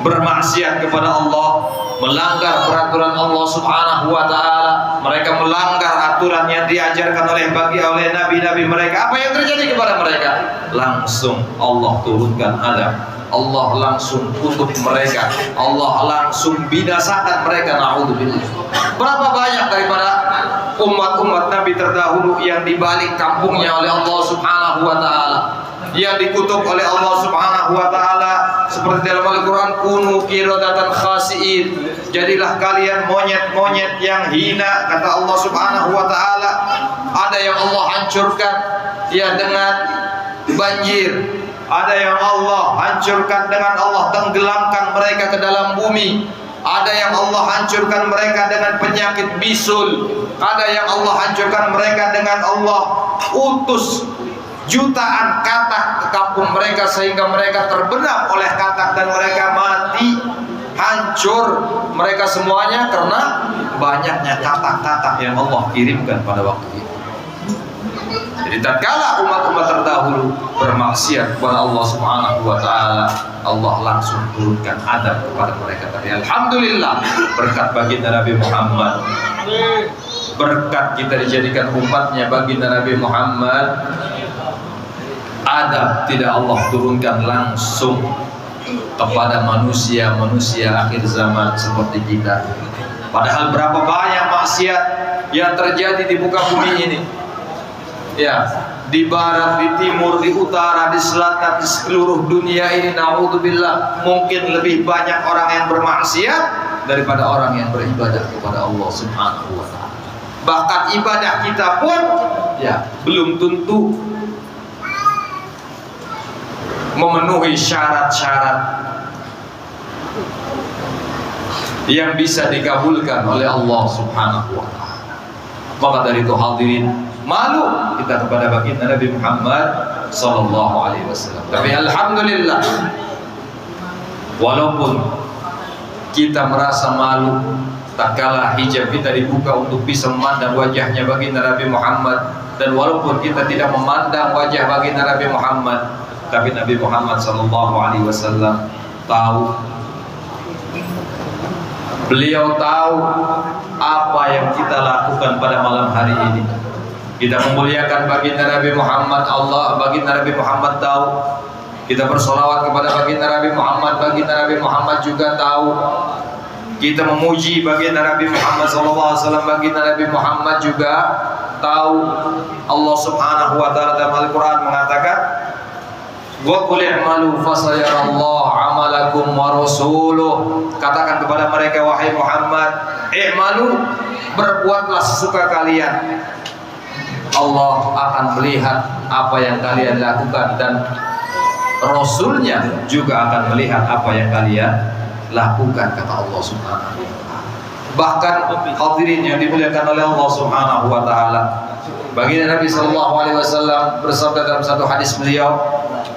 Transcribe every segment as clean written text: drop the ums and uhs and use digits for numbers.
bermaksiat kepada Allah, melanggar peraturan Allah Subhanahu wa taala, mereka melanggar aturan yang diajarkan oleh nabi-nabi mereka, apa yang terjadi kepada mereka? Langsung Allah turunkan azab, Allah langsung kutuk mereka, Allah langsung binasakan mereka. Na'udzubillah. Berapa banyak daripada umat-umat Nabi terdahulu yang dibalik kampungnya oleh Allah Subhanahu wa taala, yang dikutuk oleh Allah Subhanahu wa taala, seperti dalam Al-Qur'an, kunu qiradatan khasiin, jadilah kalian monyet-monyet yang hina, kata Allah Subhanahu wa taala. Ada yang Allah hancurkan ya dengan banjir, ada yang Allah hancurkan dengan Allah tenggelamkan mereka ke dalam bumi, ada yang Allah hancurkan mereka dengan penyakit bisul, ada yang Allah hancurkan mereka dengan Allah utus jutaan katak ke kampung mereka sehingga mereka terbenam oleh katak dan mereka mati, hancur mereka semuanya karena banyaknya katak-katak yang Allah kirimkan pada waktu itu. Jadi tatkala umat-umat terdahulu bermaksiat kepada Allah Subhanahu wa taala, Allah langsung turunkan azab kepada mereka. Tapi alhamdulillah, berkat baginda Nabi Muhammad, berkat kita dijadikan umatnya baginda Nabi Muhammad, azab tidak Allah turunkan langsung kepada manusia-manusia akhir zaman seperti kita. Padahal berapa banyak maksiat yang terjadi di muka bumi ini, ya, di barat, di timur, di utara, di selatan, di seluruh dunia ini. Na'udzubillah, mungkin lebih banyak orang yang bermaksiat daripada orang yang beribadah kepada Allah Subhanahu wa ta'ala. Bahkan ibadah kita pun ya belum tentu memenuhi syarat-syarat yang bisa dikabulkan oleh Allah Subhanahu wa ta'ala. Maka dari itu hadirin, malu kita kepada baginda Nabi Muhammad sallallahu alaihi wasallam. Tapi alhamdulillah, walaupun kita merasa malu tatkala hijab kita dibuka untuk bisa memandang wajahnya baginda Nabi Muhammad, dan walaupun kita tidak memandang wajah baginda Nabi Muhammad, tapi Nabi Muhammad sallallahu alaihi wasallam tahu, beliau tahu apa yang kita lakukan pada malam hari ini. Kita memuliakan baginda Nabi Muhammad, Allah baginda Nabi Muhammad tahu. Kita bersolawat kepada baginda Nabi Muhammad, baginda Nabi Muhammad juga tahu. Kita memuji baginda Nabi Muhammad SAW, baginda Nabi Muhammad juga tahu. Allah Subhanahu wa ta'ala dalam Al-Quran mengatakan, wa qul i'malu fasayarallahu 'amalakum wa rasuluh. Katakan kepada mereka, wahai Muhammad, i'malu, berbuatlah sesuka kalian, Allah akan melihat apa yang kalian lakukan, dan Rasulnya juga akan melihat apa yang kalian lakukan, kata Allah Subhanahu wa ta'ala. Bahkan hadirin yang dimuliakan oleh Allah Subhanahu wa ta'ala, baginda Nabi sallallahu alaihi wasallam bersabda dalam satu hadis beliau,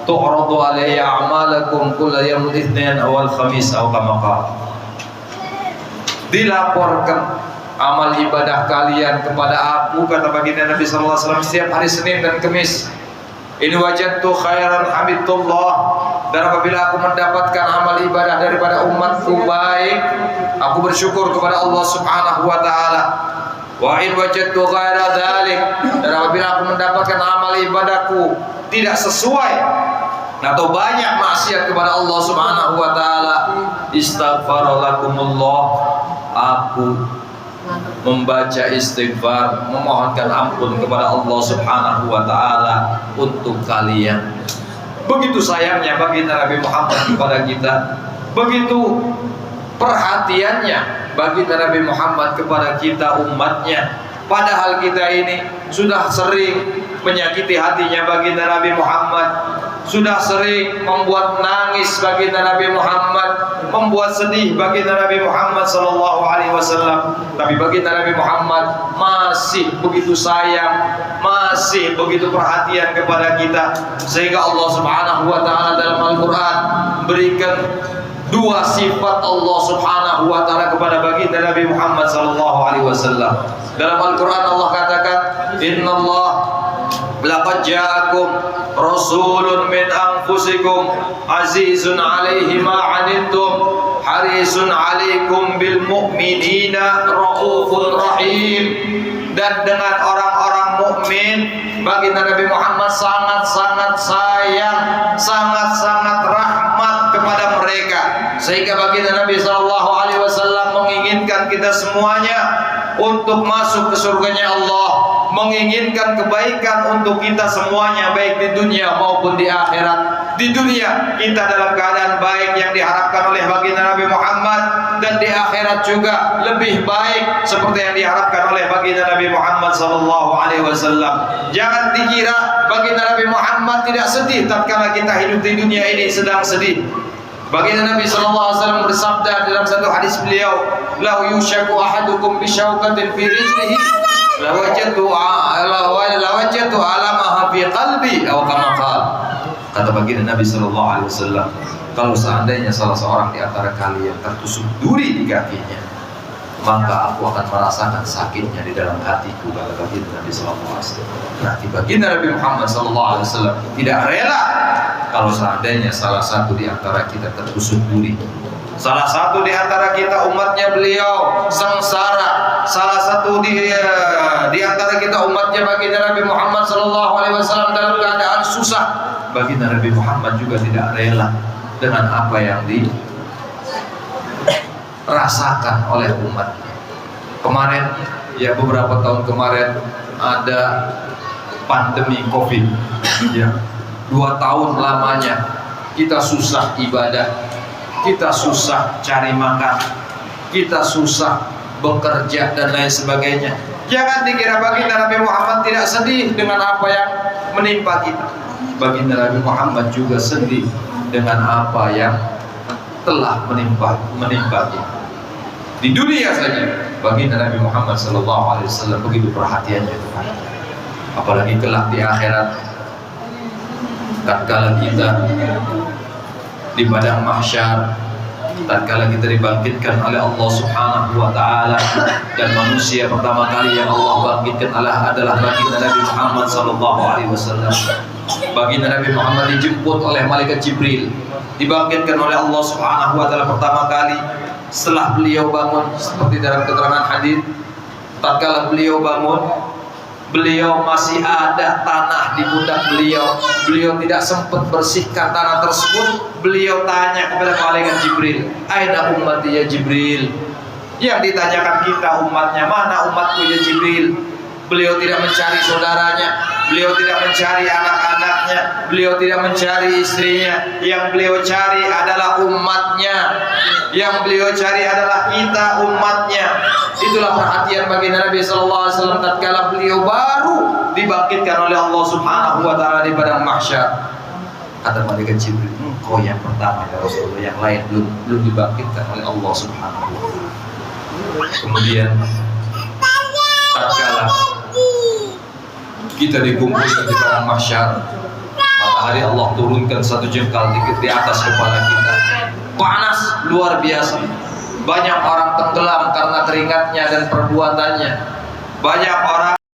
tu'radu alayya a'malakum kulla yawmil itsnin awal khamis aw kama qala. Dilaporkan amal ibadah kalian kepada aku, kata baginda Nabi sallallahu alaihi wasallam, setiap hari Senin dan Kamis. Ini wajadtu khairan hamidullah, dan apabila aku mendapatkan amal ibadah daripada umatku baik, aku bersyukur kepada Allah Subhanahu wa ta'ala. Wa in wajadtu ghaira dzalik, dan apabila aku mendapatkan amal ibadahku tidak sesuai atau banyak maksiat kepada Allah Subhanahu wa ta'ala, istaghfaralakumullah, aku membaca istighfar, memohonkan ampun kepada Allah Subhanahu wa ta'ala untuk kalian. Begitu sayangnya baginda Nabi Muhammad kepada kita, begitu perhatiannya baginda Nabi Muhammad kepada kita umatnya. Padahal kita ini sudah sering menyakiti hatinya baginda Nabi Muhammad, sudah sering membuat nangis baginda Nabi Muhammad, membuat sedih baginda Nabi Muhammad sallallahu alaihi wasallam. Tapi baginda Nabi Muhammad masih begitu sayang, masih begitu perhatian kepada kita, sehingga Allah Subhanahu wa ta'ala dalam Al-Quran berikan dua sifat Allah Subhanahu wa ta'ala kepada baginda Nabi Muhammad sallallahu alaihi wasallam. Dalam Al-Quran Allah katakan, Innallah Laqad ja'akum rasulun min anfusikum azizun 'alaihi ma 'anittum harisun 'alaikum bil mu'minina raufur rahim. Dan dengan orang-orang mukmin baginda Nabi Muhammad sangat-sangat sayang, sangat-sangat rahmat kepada mereka, sehingga baginda Nabi SAW menginginkan kita semuanya untuk masuk ke surganya Allah, menginginkan kebaikan untuk kita semuanya, baik di dunia maupun di akhirat. Di dunia kita dalam keadaan baik yang diharapkan oleh baginda Nabi Muhammad, dan di akhirat juga lebih baik seperti yang diharapkan oleh baginda Nabi Muhammad SAW. Jangan dikira baginda Nabi Muhammad tidak sedih tatkala kita hidup di dunia ini sedang sedih. Baginda Nabi SAW bersabda dalam satu hadis beliau, "Lau yushaku ahadukum bisyaukatin fi rizqihi lawajatu alamaha fi qalbi," atau kama qala. Kata baginda Nabi SAW, kalau seandainya salah seorang di antara kalian tertusuk duri di kakinya, maka aku akan merasakan sakitnya di dalam hatiku, kata baginda Nabi SAW. Berarti baginda Nabi Muhammad SAW tidak rela kalau seandainya salah satu di antara kita tertusuk duri. Salah satu di antara kita umatnya beliau sengsara, salah satu di antara kita umatnya baginda Nabi Muhammad SAW dalam keadaan susah, baginda Nabi Muhammad juga tidak rela dengan apa yang dirasakan oleh umat. Kemarin, ya beberapa tahun kemarin ada pandemi COVID, ya 2 tahun lamanya kita susah ibadah, kita susah cari makan, kita susah bekerja dan lain sebagainya. Jangan dikira baginda Nabi Muhammad tidak sedih dengan apa yang menimpa kita. Baginda Nabi Muhammad juga sedih dengan apa yang telah menimpa kita. Di dunia saja baginda Nabi Muhammad SAW begitu perhatiannya kepada kita. Apalagi kelak di akhirat, tatkala kita di padang mahsyar, tatkala kita dibangkitkan oleh Allah Subhanahu wa taala, dan manusia pertama kali yang Allah bangkitkan adalah baginda Nabi Muhammad SAW. Baginda Nabi Muhammad dijemput oleh malaikat Jibril, dibangkitkan oleh Allah Subhanahu wa taala pertama kali setelah beliau bangun, seperti dalam keterangan hadis, tatkala beliau bangun, beliau masih ada tanah di pundak beliau. Beliau tidak sempat bersihkan tanah tersebut. Beliau tanya kepada malaikat Jibril, "Aina ummati ya Jibril?" Yang ditanyakan kita umatnya, mana umatku ya Jibril? Beliau tidak mencari saudaranya, beliau tidak mencari anak-anaknya, beliau tidak mencari istrinya. Yang beliau cari adalah umatnya. Yang beliau cari adalah kita umatnya. Itulah perhatian baginda Nabi SAW tatkala beliau baru dibangkitkan oleh Allah Subhanahu wa taala di padang mahsyar. Kata malaikat Jibril, "Engkau yang pertama ya Rasulullah, yang lain belum dibangkitkan oleh Allah Subhanahu wa taala." Kemudian tatkala kita dikumpulkan di padang mahsyar, matahari Allah turunkan 1 jengkal di atas kepala kita. Panas luar biasa. Banyak orang tenggelam karena keringatnya dan perbuatannya. Banyak orang